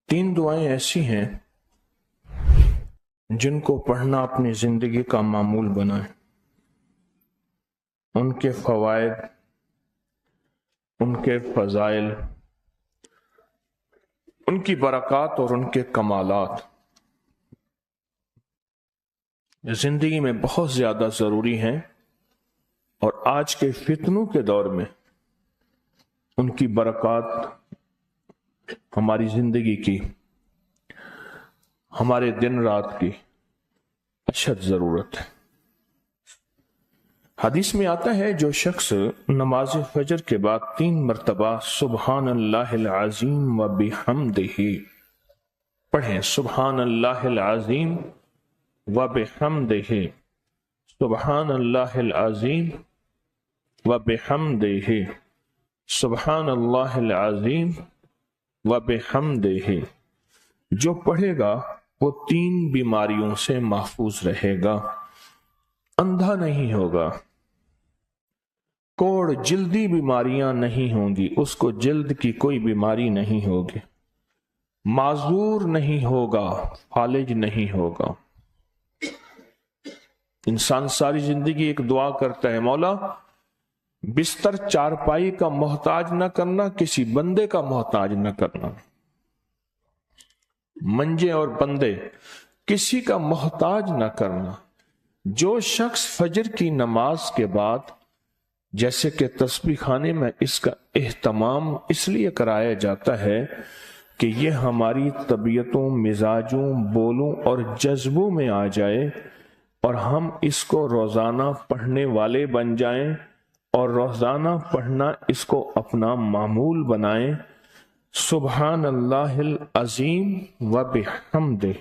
تین دعائیں ایسی ہیں جن کو پڑھنا اپنی زندگی کا معمول بنائیں۔ ان کے فوائد، ان کے فضائل، ان کی برکات اور ان کے کمالات زندگی میں بہت زیادہ ضروری ہیں، اور آج کے فتنوں کے دور میں ان کی برکات ہماری زندگی کی، ہمارے دن رات کی اشد ضرورت ہے۔ حدیث میں آتا ہے جو شخص نماز فجر کے بعد 3 مرتبہ سبحان اللہ العظیم و بحمدہ پڑھیں، سبحان اللہ العظیم و بحمدہ، سبحان اللہ العظیم و بحمدہ، سبحان اللہ العظیم و بحمدہ، جو پڑھے گا وہ 3 بیماریوں سے محفوظ رہے گا۔ اندھا نہیں ہوگا، کوڑ جلدی بیماریاں نہیں ہوں گی، اس کو جلد کی کوئی بیماری نہیں ہوگی، معذور نہیں ہوگا، فالج نہیں ہوگا۔ انسان ساری زندگی ایک دعا کرتا ہے، مولا بستر چارپائی کا محتاج نہ کرنا، کسی بندے کا محتاج نہ کرنا، منجے اور بندے کسی کا محتاج نہ کرنا۔ جو شخص فجر کی نماز کے بعد، جیسے کہ تسبیح خانے میں اس کا اہتمام اس لیے کرایا جاتا ہے کہ یہ ہماری طبیعتوں، مزاجوں، بولوں اور جذبوں میں آ جائے، اور ہم اس کو روزانہ پڑھنے والے بن جائیں، اور روزانہ پڑھنا اس کو اپنا معمول بنائیں، سبحان اللہ العظیم و بحمدہ،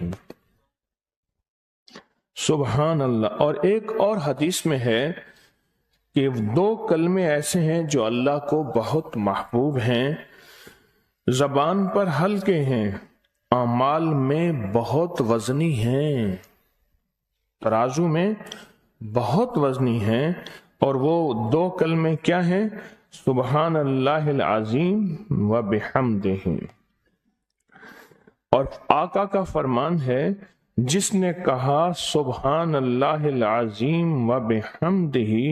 سبحان اللہ۔ اور ایک اور حدیث میں ہے کہ 2 کلمے ایسے ہیں جو اللہ کو بہت محبوب ہیں، زبان پر ہلکے ہیں، اعمال میں بہت وزنی ہیں، ترازو میں بہت وزنی ہیں، اور وہ 2 کلمے کیا ہیں؟ سبحان اللہ العظیم و بحمدہ۔ اور آقا کا فرمان ہے، جس نے کہا سبحان اللہ العظیم و بحمدہ،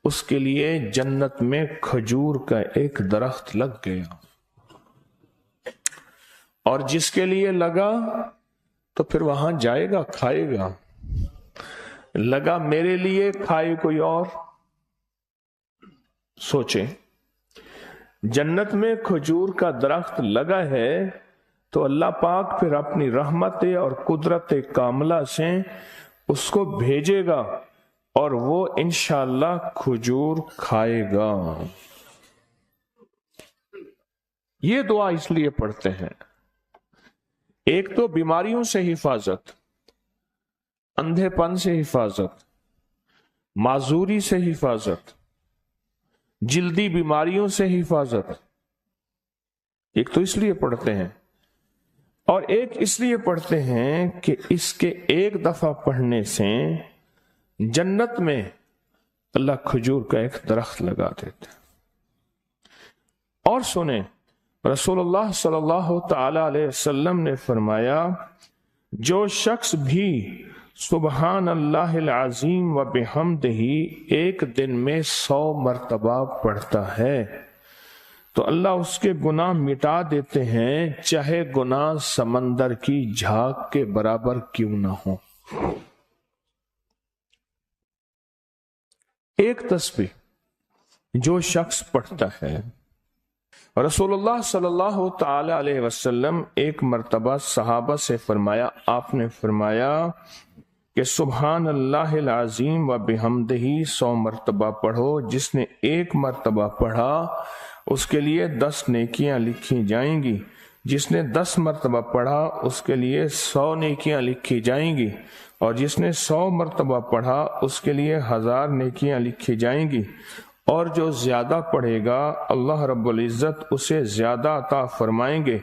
اس کے لیے جنت میں کھجور کا ایک درخت لگ گیا، اور جس کے لیے لگا تو پھر وہاں جائے گا، کھائے گا۔ لگا میرے لیے، کھائے کوئی اور۔ سوچیں، جنت میں کھجور کا درخت لگا ہے تو اللہ پاک پھر اپنی رحمت اور قدرت کاملہ سے اس کو بھیجے گا، اور وہ انشاءاللہ کھجور کھائے گا۔ یہ دعا اس لیے پڑھتے ہیں، ایک تو بیماریوں سے حفاظت، اندھے پن سے حفاظت، معذوری سے حفاظت، جلدی بیماریوں سے حفاظت۔ ایک تو اس لیے پڑھتے ہیں، اور ایک اس لیے پڑھتے ہیں کہ اس کے ایک دفعہ پڑھنے سے جنت میں اللہ کھجور کا ایک درخت لگا دیتا ہے۔ اور سنیں، رسول اللہ صلی اللہ تعالی علیہ وسلم نے فرمایا، جو شخص بھی سبحان اللہ العظیم و بحمدہ ایک دن میں 100 مرتبہ پڑھتا ہے تو اللہ اس کے گناہ مٹا دیتے ہیں، چاہے گناہ سمندر کی جھاگ کے برابر کیوں نہ ہو۔ ایک تسبیح جو شخص پڑھتا ہے، رسول اللہ صلی اللہ تعالی علیہ وسلم ایک مرتبہ صحابہ سے فرمایا، آپ نے فرمایا کہ سبحان اللہ العظیم و بحمدہ 100 مرتبہ پڑھو، جس نے 1 مرتبہ پڑھا اس کے لیے 10 نیکیاں لکھی جائیں گی، جس نے 10 مرتبہ پڑھا اس کے لیے 100 نیکیاں لکھی جائیں گی، اور جس نے 100 مرتبہ پڑھا اس کے لیے 1000 نیکیاں لکھی جائیں گی، اور جو زیادہ پڑھے گا اللہ رب العزت اسے زیادہ عطا فرمائیں گے،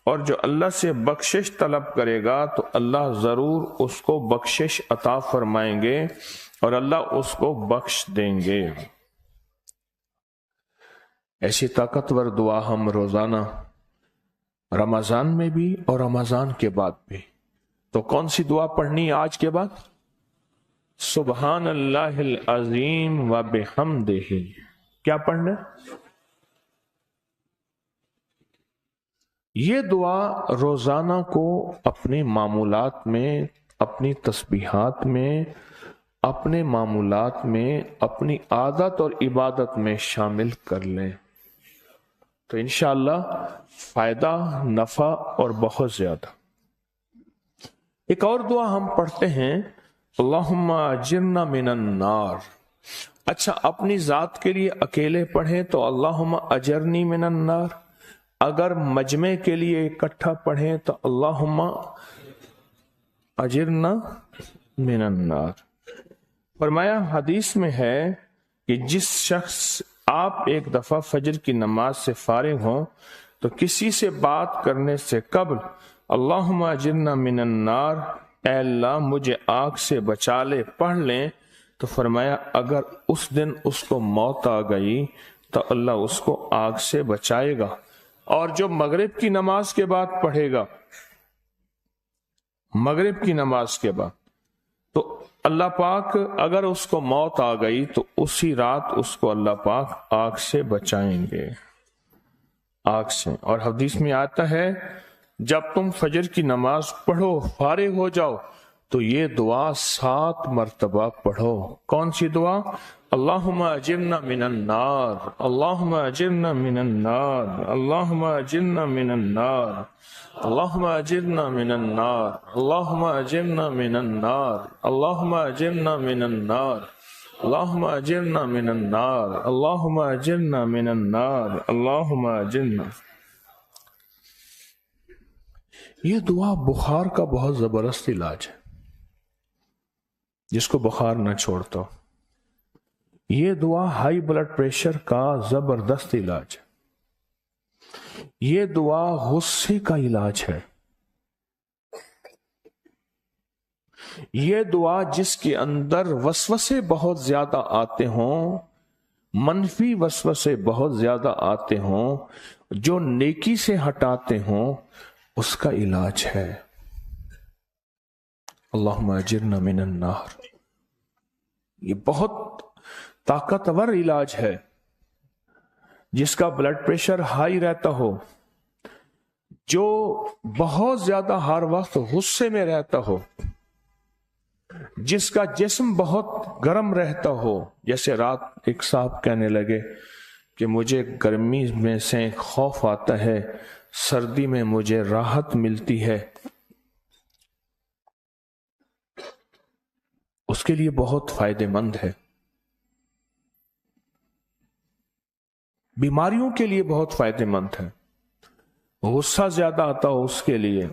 اور جو اللہ سے بخشش طلب کرے گا تو اللہ ضرور اس کو بخشش عطا فرمائیں گے، اور اللہ اس کو بخش دیں گے۔ ایسی طاقتور دعا ہم روزانہ رمضان میں بھی اور رمضان کے بعد بھی. تو کون سی دعا پڑھنی ہے آج کے بعد؟ سبحان اللہ العظیم و بحمدہ. کیا پڑھنا ہے؟ یہ دعا روزانہ کو اپنے معمولات میں، اپنی تسبیحات میں، اپنے معمولات میں، اپنی عادت اور عبادت میں شامل کر لیں تو انشاءاللہ فائدہ، نفع اور بہت زیادہ. ایک اور دعا ہم پڑھتے ہیں، اللہم اجرنا من النار. اچھا، اپنی ذات کے لیے اکیلے پڑھیں تو اللہم اجرنی من النار. اگر مجمع کے لیے اکٹھا پڑھیں تو اللہم اجرنا من النار. فرمایا حدیث میں ہے کہ جس شخص آپ ایک دفعہ فجر کی نماز سے فارغ ہوں تو کسی سے بات کرنے سے قبل اللہم اجرنا من النار، اے اللہ مجھے آگ سے بچا لے، پڑھ لیں تو فرمایا اگر اس دن اس کو موت آ گئی تو اللہ اس کو آگ سے بچائے گا. اور جو مغرب کی نماز کے بعد پڑھے گا، مغرب کی نماز کے بعد، تو اللہ پاک اگر اس کو موت آ گئی تو اسی رات اس کو اللہ پاک آگ سے بچائیں گے، آگ سے. اور حدیث میں آتا ہے جب تم فجر کی نماز پڑھو، فارغ ہو جاؤ تو یہ دعا 7 مرتبہ پڑھو. کون سی دعا؟ اللہم اجرنا من النار، اللہم اجرنا من النار، اللہم اجرنا من النار، اللہم اجرنا من النار، اللہم اجرنا من النار، اللہم اجرنا من النار، اللہم اجرنا من النار، اللہم اجرنا من النار، اللہم اجرنا. یہ دعا بخار کا بہت زبردست علاج ہے، جس کو بخار نہ چھوڑتا. یہ دعا ہائی بلڈ پریشر کا زبردست علاج ہے. یہ دعا غصے کا علاج ہے. یہ دعا جس کے اندر وسوسے بہت زیادہ آتے ہوں، منفی وسوسے بہت زیادہ آتے ہوں، جو نیکی سے ہٹاتے ہوں، اس کا علاج ہے. اللہم اجرنا من النار. یہ بہت طاقتور علاج ہے. جس کا بلڈ پریشر ہائی رہتا ہو، جو بہت زیادہ ہر وقت غصے میں رہتا ہو، جس کا جسم بہت گرم رہتا ہو. جیسے رات ایک صاحب کہنے لگے کہ مجھے گرمی میں سے خوف آتا ہے، سردی میں مجھے راحت ملتی ہے. اس کے لیے بہت فائدہ مند ہے. بیماریوں کے لیے بہت فائدہ مند ہے. غصہ زیادہ آتا ہو اس کے لیے